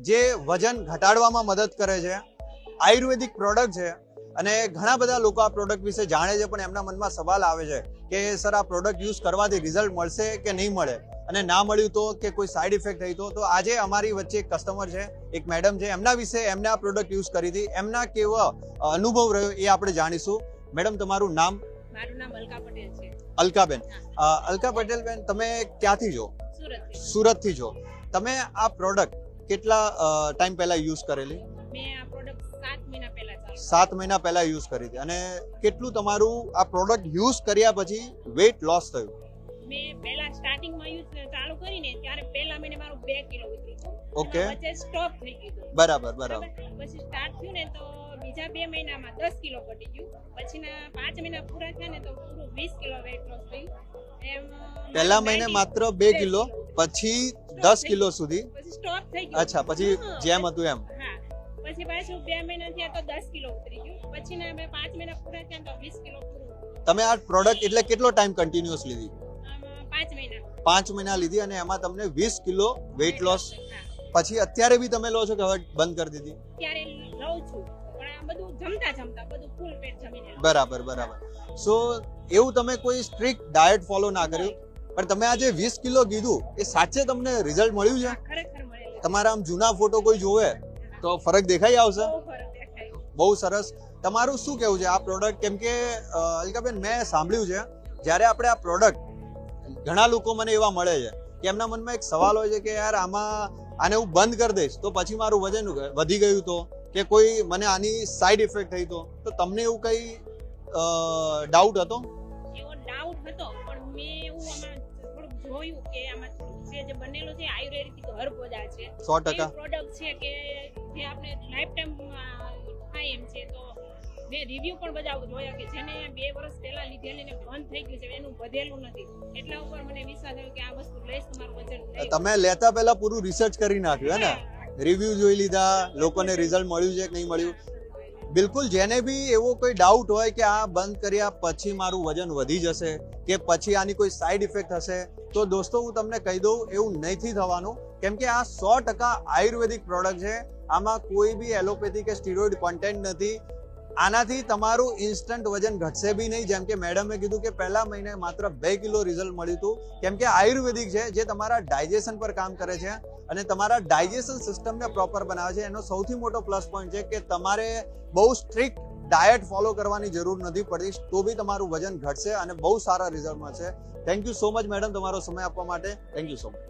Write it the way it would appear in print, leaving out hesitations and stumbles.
જે વજન ઘટાડવામાં મદદ કરે છે, આયુર્વેદિક પ્રોડક્ટ છે અને ઘણા બધા લોકો આ પ્રોડક્ટ વિશે જાણે છે, પણ એમના મનમાં સવાલ આવે છે કે સર આ પ્રોડક્ટ યુઝ કરવાથી રિઝલ્ટ મળશે કે નહીં મળે, અને ના મળ્યું તો કે કોઈ સાઈડ ઇફેક્ટ થઈ તો આજે અમારી વચ્ચે એક કસ્ટમર છે, એક મેડમ છે, એમના વિશે એમને આ પ્રોડક્ટ યુઝ કરી હતી, એમના કેવો અનુભવ રહ્યો એ આપણે જાણીશું. મેડમ, તમારું નામ? મારું નામ અલકા પટેલ છે. અલકાબેન. અલકા પટેલ બેન, તમે ક્યાંથી છો? સુરતથી છો. તમે આ પ્રોડક્ટ કેટલા ટાઈમ પહેલા યુઝ કરેલી? મેં આ પ્રોડક્ટ 7 મહિના પહેલા 7 મહિના પહેલા યુઝ કરી હતી. અને કેટલું તમારું આ પ્રોડક્ટ યુઝ કર્યા પછી વેઇટ લોસ થયું? મેં પહેલા સ્ટાર્ટિંગમાં યુઝ ચાલુ કરીને ત્યારે પહેલા મહિને મારું 2 કિલો ઉતરી ગયું. ઓકે. વચ્ચે સ્ટોપ થઈ ગયું. બરાબર. પછી સ્ટાર્ટ થયું ને તો બીજા 2 મહિનામાં 10 કિલો ઘટી ગયું. પછીના 5 મહિના પૂરા થયા ને તો પૂરું 20 કિલો વેઇટ લોસ થયું. એમ પહેલા મહિને માત્ર 2 કિલો, પછી 10 કિલો સુધી. પછી સ્ટોપ થઈ ગયું. અચ્છા, પછી જેમ હતું એમ. હા. પછી પાછું 2 મહિના થયા તો 10 કિલો ઉતરી ગયું. પછીના 5 મહિના પૂરા થયા તો 20 કિલો પૂરું. તમે આ પ્રોડક્ટ એટલે કેટલો ટાઈમ કન્ટિન્યુઅસ લીધી? 5 મહિના. 5 મહિના લીધી અને એમાં તમને 20 કિલો વેઇટ લોસ. પછી અત્યારે બી તમે લો છો કે હવે બંધ કરી દીધી? ત્યારે લઉં છું, પણ આ બધું જમતા બધું ફૂલ પેટ જમીને. બરાબર. સો એવું તમે કોઈ સ્ટ્રિક્ટ ડાયટ ફોલો ના કર્યું, પણ તમે આ જે 20 કિલો કીધું એ સાચે તમને રિઝલ્ટ મળ્યું છે? ખરેખર મળેલું. તમારા આમ જૂના ફોટો કોઈ જોવે તો ફરક દેખાઈ આવશે? બહુ ફરક દેખાય. બહુ સરસ. તમારું શું કહેવું છે આ પ્રોડક્ટ? કેમ કે અલકાબેન, મેં સાંભળ્યું છે જ્યારે આપણે આ પ્રોડક્ટ, ઘણા લોકો મને એવા મળે છે કે એમના મનમાં એક સવાલ હોય છે કે યાર આને હું બંધ કરી દઈશ તો પછી મારું વજન વધી ગયું તો, કે કોઈ મને આની સાઈડ ઇફેક્ટ થઈ તો તમને એવું કઈ ડાઉટ હતો? એવો ડાઉટ હતો, પણ મેં એવું આમાં થોડુંક જોયું કે આમાં જે બનેલો છે આયુર્વેદિક હર્બોદા છે. 100% પ્રોડક્ટ છે કે જે આપણે લાઈફ ટાઈમ ખાય એમ છે. તો મેં રિવ્યુ પણ બધા જોયા કે જેને 2 વર્ષ પહેલા લીધેલી ને બંધ થઈ ગયું છે, એનું વધેલું નથી. એટલા ઉપર મને વિશ્વાસ આવ્યો કે આ વસ્તુ લઈશ તો મારું વજન નહીં. તમે લેતા પહેલા પૂરું રિસર્ચ કરી નાખ્યું હે ને? રિવ્યુ જોઈ લીધા, લોકોને રિઝલ્ટ મળ્યું છે કે નહીં મળ્યું. બિલકુલ. જેને બી એવો કોઈ ડાઉટ હોય કે આ બંધ કર્યા પછી મારું વજન વધી જશે કે પછી આની કોઈ સાઈડ ઇફેક્ટ હશે, તો દોસ્તો હું તમને કહી દઉં, એવું નથી થવાનું. કેમ કે આ 100% આયુર્વેદિક પ્રોડક્ટ છે. આમાં કોઈ બી એલોપેથી કે સ્ટીરોઇડ કોન્ટેન્ટ નથી. આનાથી તમારું ઇન્સ્ટન્ટ વજન ઘટશે બી નહીં. જેમ કે મેડમે કીધું કે પહેલા મહિને માત્ર 2 કિલો રિઝલ્ટ મળ્યું હતું. કેમ કે આયુર્વેદિક છે, જે તમારા ડાયજેશન પર કામ કરે છે અને તમારા ડાયજેશન સિસ્ટમને પ્રોપર બનાવે છે. એનો સૌથી મોટો પ્લસ પોઈન્ટ છે કે તમારે બહુ સ્ટ્રિક્ટ ડાયટ ફોલો કરવાની જરૂર નથી પડતી, તો બી તમારું વજન ઘટશે અને બહુ સારા રિઝલ્ટ મળશે. Thank you so much madam, તમારો સમય આપવા માટે. Thank you so much.